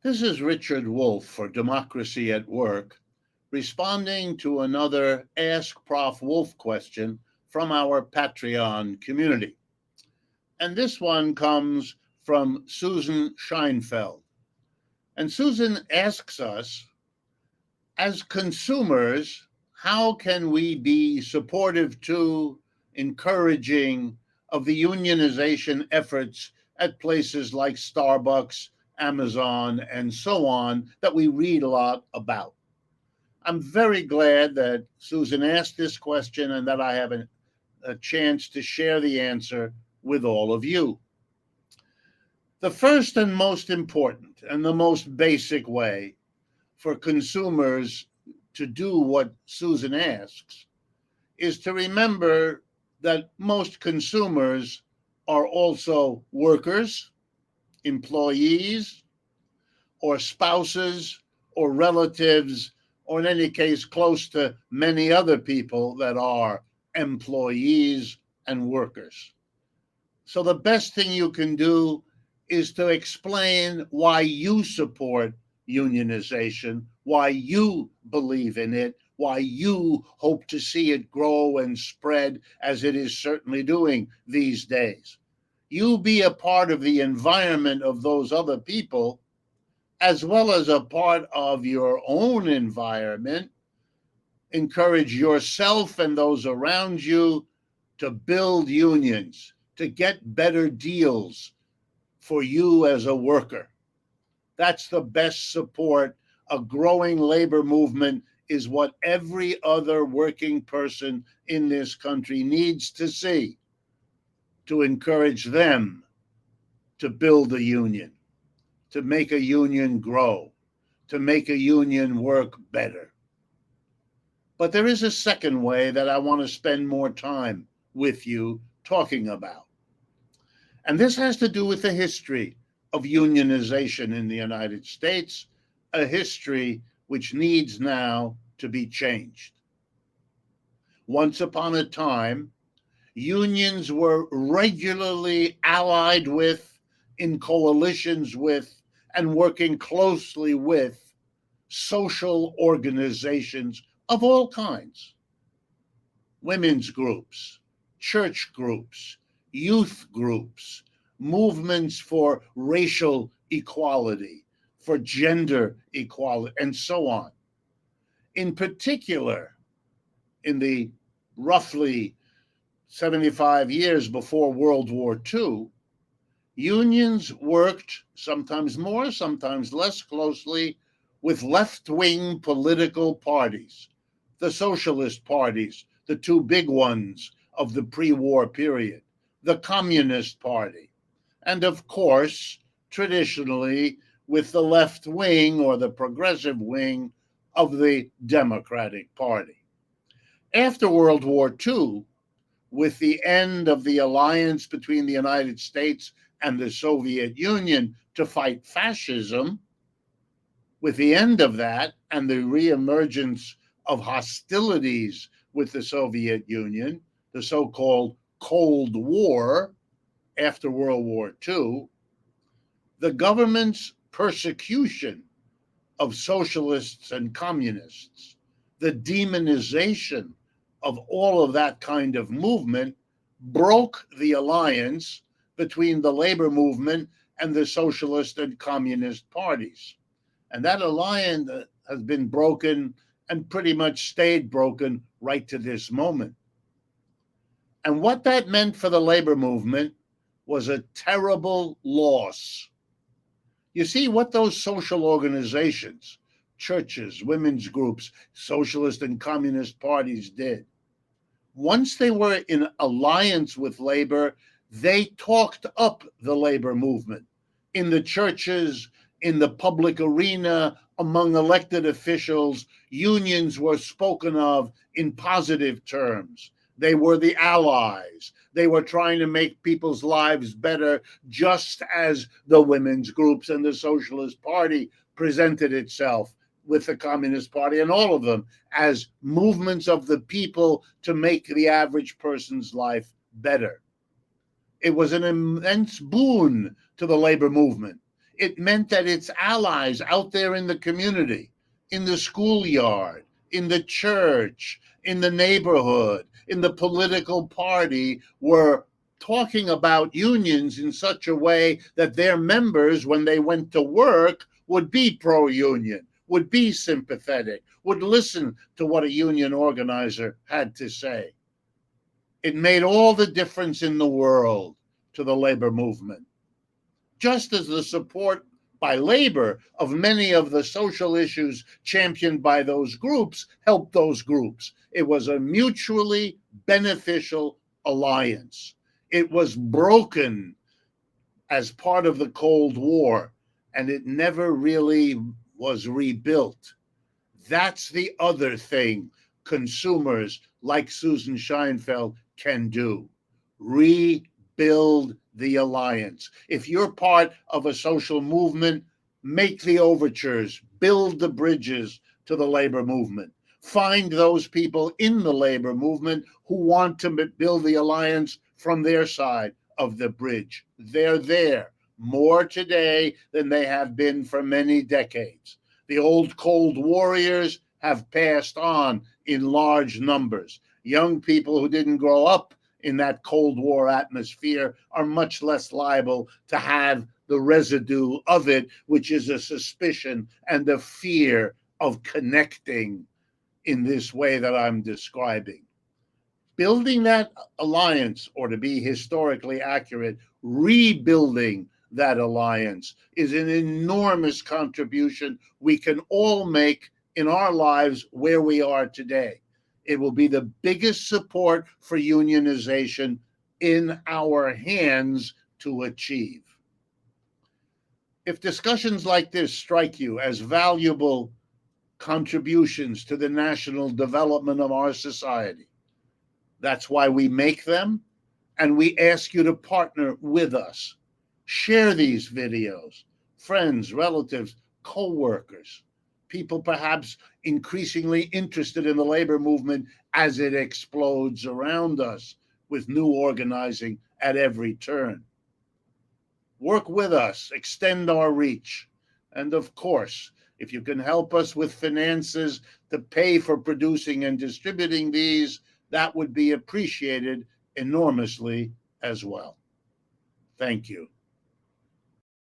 This is Richard Wolff for Democracy at Work, responding to another Ask Prof. Wolff question from our Patreon community. And this one comes from Susan Scheinfeld. And Susan asks us, as consumers, how can we be supportive to, encouraging of the unionization efforts at places like Starbucks, Amazon, and so on that we read a lot about? I'm very glad that Susan asked this question and that I have a chance to share the answer with all of you. The first and most important and the most basic way for consumers to do what Susan asks is to remember that most consumers are also workers, employees, or spouses, or relatives, or in any case, close to many other people that are employees and workers. So the best thing you can do is to explain why you support unionization, why you believe in it, why you hope to see it grow and spread as it is certainly doing these days. You be a part of the environment of those other people, as well as a part of your own environment. Encourage yourself and those around you to build unions, to get better deals for you as a worker. That's the best support. A growing labor movement is what every other working person in this country needs to see to encourage them to build a union, to make a union grow, to make a union work better. But there is a second way that I want to spend more time with you talking about. And this has to do with the history of unionization in the United States, a history which needs now to be changed. Once upon a time, unions were regularly allied with, in coalitions with, and working closely with social organizations of all kinds: women's groups, church groups, youth groups, movements for racial equality, for gender equality, and so on. In particular, in the roughly 75 years before World War II, unions worked sometimes more, sometimes less closely with left-wing political parties, the socialist parties, the two big ones of the pre-war period, the Communist Party, and of course, traditionally, with the left wing or the progressive wing of the Democratic Party. After World War II, with the end of the alliance between the United States and the Soviet Union to fight fascism, with the end of that and the reemergence of hostilities with the Soviet Union, the so-called Cold War after World War II, the government's persecution of socialists and communists, the demonization of all of that kind of movement, broke the alliance between the labor movement and the socialist and communist parties. And that alliance has been broken and pretty much stayed broken right to this moment. And what that meant for the labor movement was a terrible loss. You see, what those social organizations, churches, women's groups, socialist and communist parties did, once they were in alliance with labor, they talked up the labor movement in the churches, in the public arena, among elected officials. Unions were spoken of in positive terms. They were the allies. They were trying to make people's lives better, just as the women's groups and the Socialist Party presented itself with the Communist Party and all of them as movements of the people to make the average person's life better. It was an immense boon to the labor movement. It meant that its allies out there in the community, in the schoolyard, in the church, in the neighborhood, in the political party were talking about unions in such a way that their members, when they went to work, would be pro-union, would be sympathetic, would listen to what a union organizer had to say. It made all the difference in the world to the labor movement. Just as the support by labor of many of the social issues championed by those groups helped those groups. It was a mutually beneficial alliance. It was broken as part of the Cold War, and it never really was rebuilt. That's the other thing consumers like Susan Scheinfeld can do. Rebuild the alliance. If you're part of a social movement, make the overtures, build the bridges to the labor movement. Find those people in the labor movement who want to build the alliance from their side of the bridge. They're there more today than they have been for many decades. The old Cold Warriors have passed on in large numbers. Young people who didn't grow up in that Cold War atmosphere are much less liable to have the residue of it, which is a suspicion and a fear of connecting in this way that I'm describing. Building that alliance, or to be historically accurate, rebuilding that alliance is an enormous contribution we can all make in our lives where we are today. It will be the biggest support for unionization in our hands to achieve. If discussions like this strike you as valuable contributions to the national development of our society, that's why we make them, and we ask you to partner with us. Share these videos, friends, relatives, co-workers, people perhaps increasingly interested in the labor movement as it explodes around us with new organizing at every turn. Work with us, extend our reach. And of course, if you can help us with finances to pay for producing and distributing these, that would be appreciated enormously as well. Thank you.